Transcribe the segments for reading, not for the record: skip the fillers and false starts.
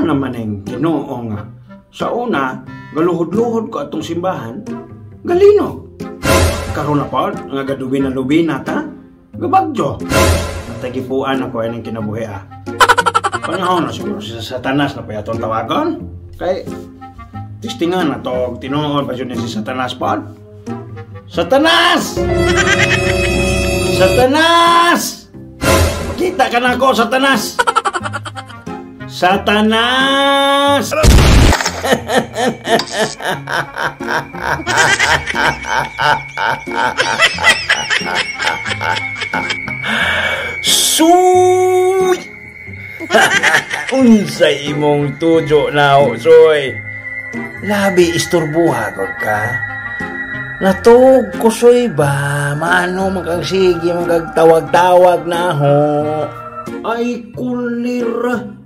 naman ang Ginoo nga. Sa una, galuhod-luhod ko atong simbahan, galino. Karon na pa, nga gadubi na lubi nata, gabagyo. Natagipuan ako yan ang kinabuhi Panahon na siguro si Satanas na pa itong tawagon. Kay, tistingan na to, tinuod pa yun si Satanas pa. Satanas! Satanas! Kita ka na ako, Satanas! Satanas! Suy! Unsay imong tujo na, Soy? Labi isturbuha ko ka. Natug ko, Soy ba? Mano magagsige, magagtawag-tawag na ho. Ay, kulira.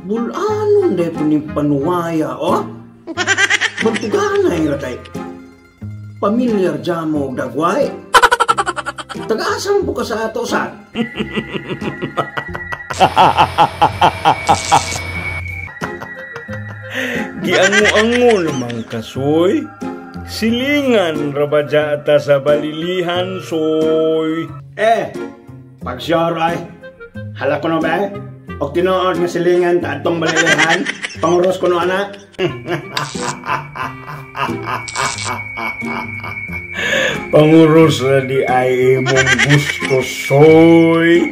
Bulanon dahil po ni panuwaya, Magtigana yung ratay. Pamilyar dyan mo dagway. Taga-asang po ka sa ato, sa? Giango-ango naman ka, Soy. Silingan rabadya ata sa balilihan, Soy. Pag-sure hala ko na ba O tinood nga silingan ta atong balilihan, panguros ko no ana. Panguros na di ay imong gusto, Soy.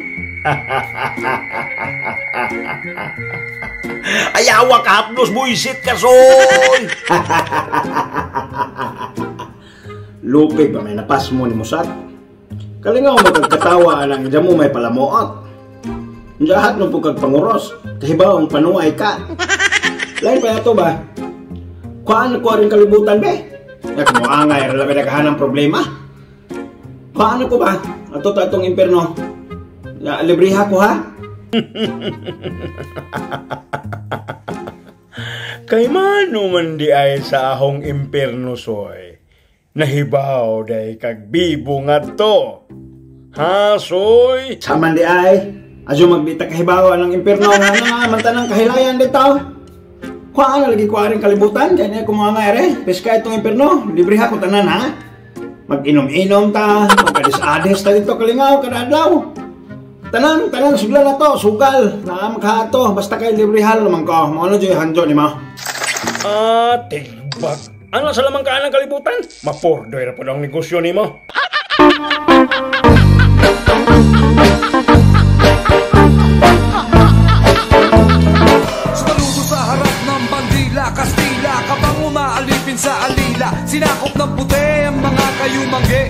Ayawa ka haplos, buisit ka, Soy. Lupig ba may napas mo ni Musat? Kalingaw magkatawa lang dyan mo may palamuot. Jahat nung pugkag panguros, kahibaw ang panuay ka. Lain pa ito ba? Kuhaan ko rin kalibutan, be? Yak mo angay, labi naghahanang problema. Kuhaan ko ba? Ato tatong imperno. Libriha ko, ha? Kay mano man di ay sa ahong imperno, Soy. Nahibaw day kag bibo nga to. Ha, Soy? Saman di ay. Ajo magbita kahibawa ng imperno nga naman tanang kahilayan dito. Kuhaan na lagi ko rin kalibutan, dyan niya kumanga ere. Peska itong imperno, libriha ko tanan ha. Mag-inom-inom ta, magkadis-adis ta dito kalingaw, kadadlaw. Tanan, sugla na to, sugal, naamakato, basta kay librihal naman ko. Ano dyan hanjo ni mo? Tigbag. Ano sa lamang kaan ng kalibutan? Mapordoy na po ng negosyo ni mo. Kastila, kapang umaalipin sa alila, sinakop ng puti ang mga kayumangge.